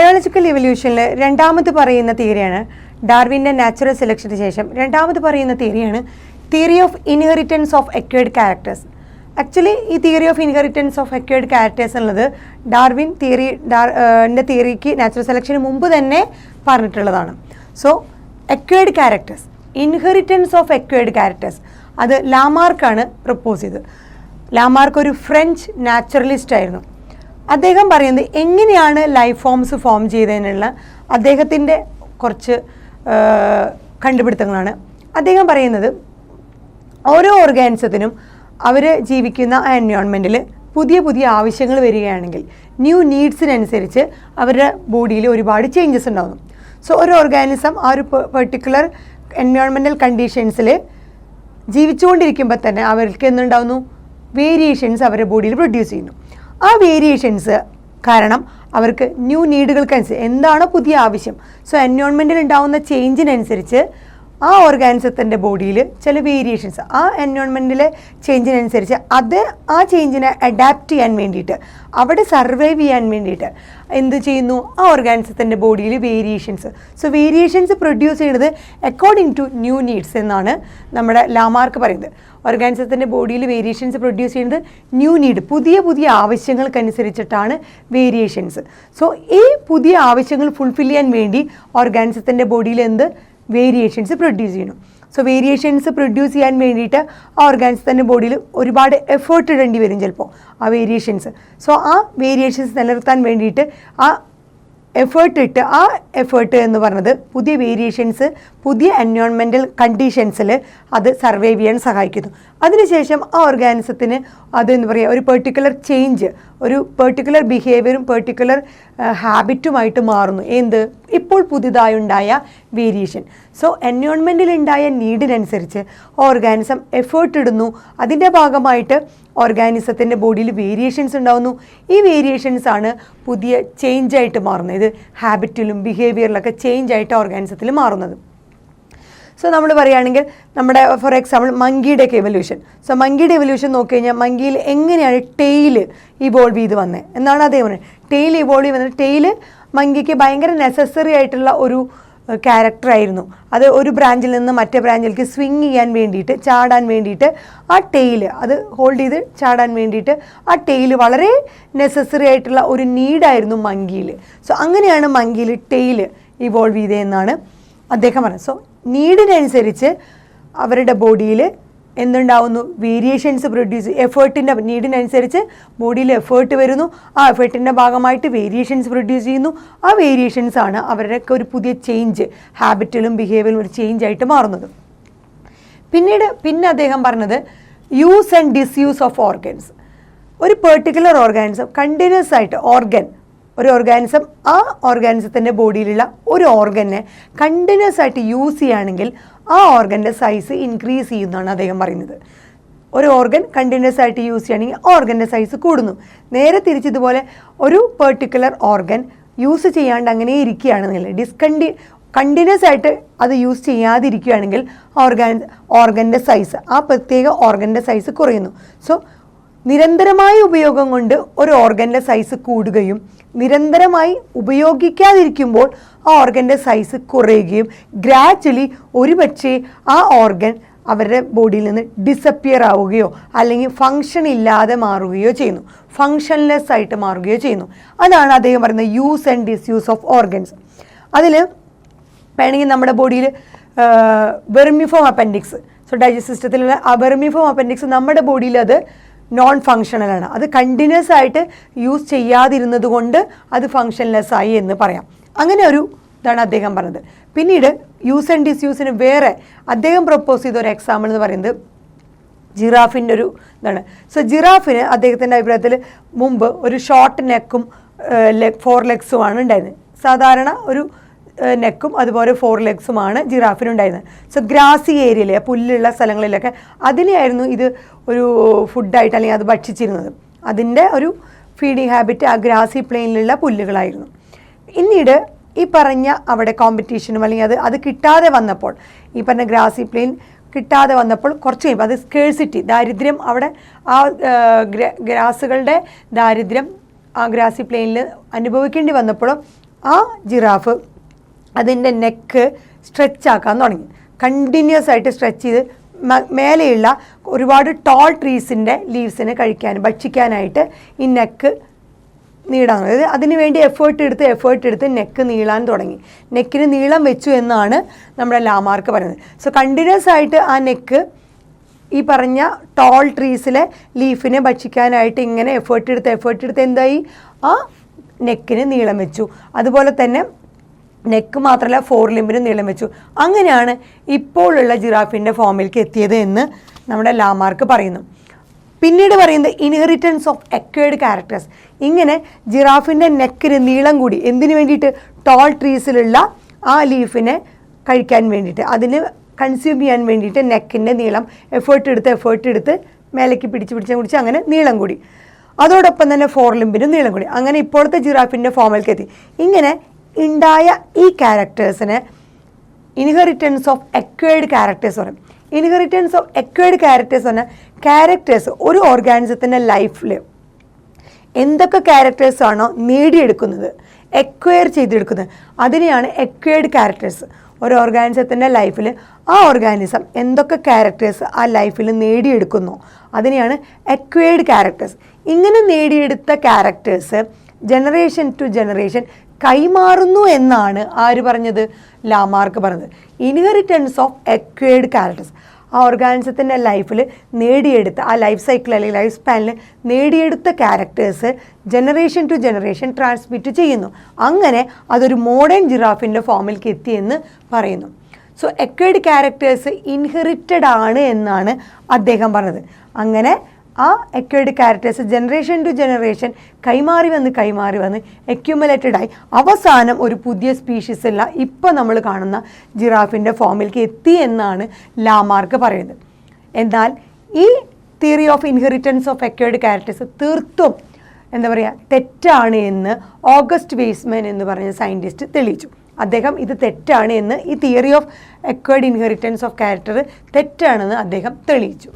Biological ഇവല്യൂഷനിൽ രണ്ടാമത് പറയുന്ന തിയറിയാണ് ഡാർവിൻ്റെ natural സെലക്ഷന് ശേഷം രണ്ടാമത് പറയുന്ന തിയറിയാണ് theory of inheritance of acquired characters. Actually ഈ theory of inheritance of acquired characters എന്നുള്ളത് ഡാർവിൻ തിയറിക്ക് നാച്ചുറൽ സെലക്ഷന് മുമ്പ് തന്നെ പറഞ്ഞിട്ടുള്ളതാണ്. So acquired characters, inheritance of acquired characters, അത് ലാമാർക്കാണ് പ്രപ്പോസ് ചെയ്തത്. ലാമാർക്ക് ഒരു ഫ്രഞ്ച് നാച്ചുറലിസ്റ്റ് ആയിരുന്നു. അദ്ദേഹം പറയുന്നത് എങ്ങനെയാണ് ലൈഫ് ഫോംസ് ഫോം ചെയ്തതിനുള്ള അദ്ദേഹത്തിൻ്റെ കുറച്ച് കണ്ടുപിടുത്തങ്ങളാണ്. അദ്ദേഹം പറയുന്നത് ഓരോ ഓർഗാനിസത്തിനും അവർ ജീവിക്കുന്ന ആ എൻവയോൺമെൻറ്റിൽ പുതിയ പുതിയ ആവശ്യങ്ങൾ വരികയാണെങ്കിൽ ന്യൂ നീഡ്സിനനുസരിച്ച് അവരുടെ ബോഡിയിൽ ഒരുപാട് ചേഞ്ചസ് ഉണ്ടാകുന്നു. സോ ഒരു ഓർഗാനിസം ആ ഒരു പെർട്ടിക്കുലർ എൻവയോൺമെൻറ്റൽ കണ്ടീഷൻസിൽ ജീവിച്ചുകൊണ്ടിരിക്കുമ്പോൾ തന്നെ അവർക്ക് എന്തുണ്ടാകുന്നു, വേരിയേഷൻസ് അവരുടെ ബോഡിയിൽ പ്രൊഡ്യൂസ് ചെയ്യുന്നു. ആ വേരിയേഷൻസ് കാരണം അവർക്ക് ന്യൂ നീഡുകൾക്കനുസരിച്ച് എന്താണോ പുതിയ ആവശ്യം, സോ എൻവയോൺമെൻറ്റിൽ ഉണ്ടാകുന്ന ചേഞ്ചിനനുസരിച്ച് ആ ഓർഗാനിസത്തിൻ്റെ ബോഡിയിൽ ചില വേരിയേഷൻസ് ആ എൻവയോൺമെൻറ്റിലെ ചേഞ്ചിനനുസരിച്ച് ആ ചേഞ്ചിനെ അഡാപ്റ്റ് ചെയ്യാൻ വേണ്ടിയിട്ട് അവിടെ സർവൈവ് ചെയ്യാൻ വേണ്ടിയിട്ട് എന്ത് ചെയ്യുന്നു, ആ ഓർഗാനിസത്തിൻ്റെ ബോഡിയിൽ വേരിയേഷൻസ്. സോ വേരിയേഷൻസ് പ്രൊഡ്യൂസ് ചെയ്യുന്നത് അക്കോർഡിംഗ് ടു ന്യൂ നീഡ്സ് എന്നാണ് നമ്മുടെ ലാമാർക്ക് പറയുന്നത്. ഓർഗാനിസത്തിൻ്റെ ബോഡിയിൽ വേരിയേഷൻസ് പ്രൊഡ്യൂസ് ചെയ്യുന്നത് ന്യൂ നീഡ്, പുതിയ പുതിയ ആവശ്യങ്ങൾക്കനുസരിച്ചിട്ടാണ് വേരിയേഷൻസ്. സോ ഈ പുതിയ ആവശ്യങ്ങൾ ഫുൾഫിൽ ചെയ്യാൻ വേണ്ടി ഓർഗാനിസത്തിൻ്റെ ബോഡിയിൽ വേരിയേഷൻസ് പ്രൊഡ്യൂസ് ചെയ്യണം. സോ വേരിയേഷൻസ് പ്രൊഡ്യൂസ് ചെയ്യാൻ വേണ്ടിയിട്ട് ആ ഓർഗാനിസത്തിൻ്റെ ബോഡിയിൽ ഒരുപാട് എഫേർട്ട് ഇടേണ്ടി വരും ചിലപ്പോൾ ആ വേരിയേഷൻസ്. സോ ആ വേരിയേഷൻസ് നിലനിർത്താൻ വേണ്ടിയിട്ട് ആ എഫേർട്ട് എന്ന് പറയുന്നത് പുതിയ വേരിയേഷൻസ് പുതിയ എൻവയോൺമെൻറ്റൽ കണ്ടീഷൻസിൽ അത് സർവൈവ് ചെയ്യാൻ സഹായിക്കുന്നു. അതിനുശേഷം ആ ഓർഗാനിസത്തിന് അതെന്താ പറയുക, ഒരു പെർട്ടിക്കുലർ ചേഞ്ച്, ഒരു പെർട്ടിക്കുലർ ബിഹേവിയറും പെർട്ടിക്കുലർ ഹാബിറ്റുമായിട്ട് മാറുന്നു. ഇപ്പോൾ പുതുതായുണ്ടായ വേരിയേഷൻ. സോ എൻവയോൺമെൻറ്റിൽ ഉണ്ടായ നീഡിനനുസരിച്ച് ഓർഗാനിസം എഫേർട്ട് ഇടുന്നു. അതിൻ്റെ ഭാഗമായിട്ട് ഓർഗാനിസത്തിൻ്റെ ബോഡിയിൽ വേരിയേഷൻസ് ഉണ്ടാകുന്നു. ഈ വേരിയേഷൻസ് ആണ് പുതിയ ചേഞ്ചായിട്ട് മാറുന്നത്. ഇത് ഹാബിറ്റിലും ബിഹേവിയറിലൊക്കെ ചേഞ്ചായിട്ട് ഓർഗാനിസത്തിൽ മാറുന്നത്. സോ നമ്മൾ പറയുകയാണെങ്കിൽ നമ്മുടെ ഫോർ എക്സാമ്പിൾ മങ്കിയുടെയൊക്കെ എവല്യൂഷൻ. സോ മങ്കിയുടെ എവല്യൂഷൻ നോക്കിക്കഴിഞ്ഞാൽ മങ്കിയിൽ എങ്ങനെയാണ് ടെയിൽ ഇവോൾവ് ചെയ്ത് വന്നത് എന്നാണ് അദ്ദേഹം പറയുന്നത്. ടെയിൽ ഇവോൾവ് ചെയ്ത് വന്നത് ടെയിൽ മങ്കിക്ക് ഭയങ്കര നെസസറി ആയിട്ടുള്ള ഒരു ക്യാരക്ടറായിരുന്നു. അത് ഒരു ബ്രാഞ്ചിൽ നിന്ന് മറ്റേ ബ്രാഞ്ചിലേക്ക് സ്വിങ് ചെയ്യാൻ വേണ്ടിയിട്ട്, ചാടാൻ വേണ്ടിയിട്ട് ആ ടെയിൽ അത് ഹോൾഡ് ചെയ്ത് ചാടാൻ വേണ്ടിയിട്ട് ആ ടെയിൽ വളരെ നെസസറി ആയിട്ടുള്ള ഒരു നീഡായിരുന്നു മങ്കിയിൽ. സോ അങ്ങനെയാണ് മങ്കിയിൽ ടെയിൽ ഇവോൾവ് ചെയ്തതെന്നാണ് അദ്ദേഹം പറഞ്ഞത്. സോ നീഡിനനുസരിച്ച് അവരുടെ ബോഡിയിൽ എന്തുണ്ടാവുന്നു, വേരിയേഷൻസ് പ്രൊഡ്യൂസ്, എഫേർട്ടിൻ്റെ നീഡിനനുസരിച്ച് ബോഡിയിൽ എഫേർട്ട് വരുന്നു. ആ എഫേർട്ടിൻ്റെ ഭാഗമായിട്ട് വേരിയേഷൻസ് പ്രൊഡ്യൂസ് ചെയ്യുന്നു. ആ വേരിയേഷൻസ് ആണ് അവരുടെയൊക്കെ ഒരു പുതിയ ചേഞ്ച്, ഹാബിറ്റിലും ബിഹേവിയറിലും ഒരു ചേഞ്ച് ആയിട്ട് മാറുന്നത്. പിന്നെ അദ്ദേഹം പറഞ്ഞത് use and disuse of organs. ഒരു പെർട്ടിക്കുലർ ഓർഗാനിസം കണ്ടിന്യൂസ് ആയിട്ട് ഒരു ഓർഗാനിസം ആ ഓർഗാനിസത്തിൻ്റെ ബോഡിയിലുള്ള ഒരു ഓർഗനെ കണ്ടിന്യൂസ് ആയിട്ട് യൂസ് ചെയ്യുകയാണെങ്കിൽ ആ ഓർഗൻ്റെ സൈസ് ഇൻക്രീസ് ചെയ്യുന്നതാണ് അദ്ദേഹം പറയുന്നത്. ഒരു ഓർഗൻ കണ്ടിന്യൂസ് ആയിട്ട് യൂസ് ചെയ്യുകയാണെങ്കിൽ ഓർഗൻ്റെ സൈസ് കൂടുന്നു. നേരെ തിരിച്ചതുപോലെ ഒരു പെർട്ടിക്കുലർ ഓർഗൻ യൂസ് ചെയ്യാണ്ട് അങ്ങനെ ഇരിക്കുകയാണെന്നുണ്ടെങ്കിൽ കണ്ടിന്യൂസ് ആയിട്ട് അത് യൂസ് ചെയ്യാതിരിക്കുകയാണെങ്കിൽ ഓർഗൻ്റെ സൈസ്, ആ പ്രത്യേക ഓർഗൻ്റെ സൈസ് കുറയുന്നു. സോ നിരന്തരമായ ഉപയോഗം കൊണ്ട് ഒരു ഓർഗൻ്റെ സൈസ് കൂടുകയും നിരന്തരമായി ഉപയോഗിക്കാതിരിക്കുമ്പോൾ ആ ഓർഗൻ്റെ സൈസ് കുറയുകയും ഗ്രാജ്വലി ഒരുപക്ഷെ ആ ഓർഗൻ അവരുടെ ബോഡിയിൽ നിന്ന് ഡിസപ്പിയർ ആവുകയോ അല്ലെങ്കിൽ ഫങ്ഷൻ ഇല്ലാതെ മാറുകയോ ചെയ്യുന്നു, ഫങ്ഷൻലെസ് ആയിട്ട് മാറുകയോ ചെയ്യുന്നു. അതാണ് അദ്ദേഹം പറയുന്നത് use and disuse of organs. അതിൽ വേണമെങ്കിൽ നമ്മുടെ ബോഡിയിൽ വെർമിഫോം അപ്പൻഡിക്സ്, സോ ഡൈജസ്റ്റ് സിസ്റ്റത്തിലുള്ള ആ വെർമിഫോം അപ്പൻഡിക്സ് നമ്മുടെ ബോഡിയിൽ അത് നോൺ ഫങ്ഷണലാണ്. അത് കണ്ടിന്യൂസ് ആയിട്ട് യൂസ് ചെയ്യാതിരുന്നത് കൊണ്ട് അത് ഫങ്ഷൻലെസ് ആയി എന്ന് പറയാം. അങ്ങനെ ഒരു ഇതാണ് അദ്ദേഹം പറഞ്ഞത്. പിന്നീട് യൂസ് ആൻഡ് ഡിസ്യൂസിന് വേറെ അദ്ദേഹം പ്രപ്പോസ് ചെയ്ത ഒരു എക്സാമ്പിൾ എന്ന് പറയുന്നത് ജിറാഫിൻ്റെ ഒരു ഇതാണ്. സോ ജിറാഫിന് അദ്ദേഹത്തിൻ്റെ അഭിപ്രായത്തിൽ മുമ്പ് ഒരു ഷോർട്ട് നെക്കും 4 ലെഗ്സുമാണ് ഉണ്ടായിരുന്നത്. സാധാരണ ഒരു നെക്കും അതുപോലെ 4 ലെഗ്സുമാണ് ജിറാഫിനുണ്ടായിരുന്നത്. സോ ഗ്രാസി ഏരിയയിൽ, പുല്ലുള്ള സ്ഥലങ്ങളിലൊക്കെ അതിനെയായിരുന്നു ഇത് ഒരു ഫുഡായിട്ട് അല്ലെങ്കിൽ അത് ഭക്ഷിച്ചിരുന്നത്. അതിൻ്റെ ഒരു ഫീഡിങ് ഹാബിറ്റ് ആ ഗ്രാസി പ്ലെയിനിലുള്ള പുല്ലുകളായിരുന്നു. പിന്നീട് ഈ പറഞ്ഞ അവിടെ കോമ്പറ്റീഷനും അല്ലെങ്കിൽ അത് കിട്ടാതെ വന്നപ്പോൾ, ഈ പറഞ്ഞ ഗ്രാസി പ്ലെയിൻ കിട്ടാതെ വന്നപ്പോൾ കുറച്ച് കഴിയുമ്പോൾ അത് സ്കേഴ്സിറ്റി, ദാരിദ്ര്യം, അവിടെ ആ ഗ്രാസുകളുടെ ദാരിദ്ര്യം ആ ഗ്രാസി പ്ലെയിനിൽ അനുഭവിക്കേണ്ടി വന്നപ്പോഴും ആ ജിറാഫ് അതിൻ്റെ നെക്ക് സ്ട്രെച്ച് ആക്കാൻ തുടങ്ങി. കണ്ടിന്യൂസ് ആയിട്ട് സ്ട്രെച്ച് ചെയ്ത് മേലെയുള്ള ഒരുപാട് ടോൾ ട്രീസിൻ്റെ ലീവ്സിനെ ഭക്ഷിക്കാനായിട്ട് ഈ നെക്ക് നീളാൻ, അതായത് അതിന് വേണ്ടി എഫേർട്ട് എടുത്ത് നെക്ക് നീളാൻ തുടങ്ങി. നെക്കിന് നീളം വെച്ചു എന്നാണ് നമ്മുടെ ലാമാർക്ക് പറയുന്നത്. സോ കണ്ടിന്യൂസ് ആയിട്ട് ആ നെക്ക് ഈ പറഞ്ഞ ടോൾ ട്രീസിലെ ലീഫിനെ ഭക്ഷിക്കാനായിട്ട് ഇങ്ങനെ എഫേർട്ട് എടുത്ത് എന്തായി, ആ നെക്കിന് നീളം വെച്ചു. അതുപോലെ തന്നെ നെക്ക് മാത്രമല്ല ഫോർ ലിംബിന് നീളം വെച്ചു. അങ്ങനെയാണ് ഇപ്പോഴുള്ള ജിറാഫിൻ്റെ ഫോമിലേക്ക് എത്തിയത് എന്ന് നമ്മുടെ ലാമാർക്ക് പറയുന്നു. പിന്നീട് പറയുന്നത് ഇൻഹെറിറ്റൻസ് ഓഫ് അക്വയർഡ് ക്യാരക്ടേഴ്സ്. ഇങ്ങനെ ജിറാഫിൻ്റെ നെക്കിന് നീളം കൂടി എന്തിനു വേണ്ടിയിട്ട്, ടോൾ ട്രീസിലുള്ള ആ ലീഫിനെ കഴിക്കാൻ വേണ്ടിയിട്ട്, അതിന് കൺസ്യൂം ചെയ്യാൻ വേണ്ടിയിട്ട് നെക്കിൻ്റെ നീളം എഫേർട്ട് എടുത്ത് മേലേക്ക് പിടിച്ച് അങ്ങനെ നീളം കൂടി. അതോടൊപ്പം തന്നെ ഫോർ ലിംബിനും നീളം കൂടി. അങ്ങനെ ഇപ്പോഴത്തെ ജിറാഫിൻ്റെ ഫോമിലേക്ക് എത്തി. ഇങ്ങനെ ഉണ്ടായ ഈ ക്യാരക്ടേഴ്സിനെ ഇൻഹെറിറ്റൻസ് ഓഫ് അക്വയർഡ് ക്യാരക്ടേഴ്സ് പറയും. ഇൻഹെറിറ്റൻസ് ഓഫ് അക്വയർഡ് ക്യാരക്ടേഴ്സ് പറഞ്ഞാൽ ക്യാരക്ടേഴ്സ് ഒരു ഓർഗാനിസത്തിൻ്റെ ലൈഫിൽ എന്തൊക്കെ ക്യാരക്ടേഴ്സാണോ നേടിയെടുക്കുന്നത്, എക്വയർ ചെയ്തെടുക്കുന്നത്, അതിനെയാണ് എക്വയർഡ് ക്യാരക്ടേഴ്സ്. ഒരു ഓർഗാനിസത്തിൻ്റെ ലൈഫിൽ ആ ഓർഗാനിസം എന്തൊക്കെ ക്യാരക്ടേഴ്സ് ആ ലൈഫിൽ നേടിയെടുക്കുന്നു അതിനെയാണ് എക്വയർഡ് ക്യാരക്ടേഴ്സ്. ഇങ്ങനെ നേടിയെടുത്ത ക്യാരക്ടേഴ്സ് ജനറേഷൻ ടു ജനറേഷൻ കൈമാറുന്നു എന്നാണ് ആര് പറഞ്ഞത്, ലാമാർക്ക് പറഞ്ഞത്. ഇൻഹെറിറ്റൻസ് ഓഫ് എക്വയർഡ് ക്യാരക്ടേഴ്സ്, ആ ഓർഗാനിസത്തിൻ്റെ ലൈഫിൽ നേടിയെടുത്ത, ആ ലൈഫ് സൈക്കിൾ അല്ലെങ്കിൽ ലൈഫ് സ്പാനിൽ നേടിയെടുത്ത characters generation to generation transmit ചെയ്യുന്നു. അങ്ങനെ അതൊരു മോഡേൺ ജിറാഫിൻ്റെ ഫോമിലേക്ക് എത്തിയെന്ന് പറയുന്നു. സോ എക്വയർഡ് ക്യാരക്ടേഴ്സ് ഇൻഹെറിറ്റഡ് ആണ് എന്നാണ് അദ്ദേഹം പറഞ്ഞത്. അങ്ങനെ ആ acquired characters generation to generation കൈമാറി വന്ന് അക്യുമുലേറ്റഡ് ആയി അവസാനം ഒരു പുതിയ സ്പീഷീസ് അല്ല ഇപ്പോൾ നമ്മൾ കാണുന്ന ജിറാഫിൻ്റെ ഫോമിലേക്ക് എത്തി എന്നാണ് ലാമാർക്ക് പറയുന്നത്. എന്നാൽ ഈ theory of inheritance of acquired characters തീർത്തും തെറ്റാണ് എന്ന് ഓഗസ്റ്റ് വെയ്സ്മാൻ എന്ന് പറഞ്ഞ സയൻറ്റിസ്റ്റ് തെളിയിച്ചു. അദ്ദേഹം ഇത് തെറ്റാണ് എന്ന്, ഈ theory of acquired inheritance of character തെറ്റാണെന്ന് അദ്ദേഹം തെളിയിച്ചു.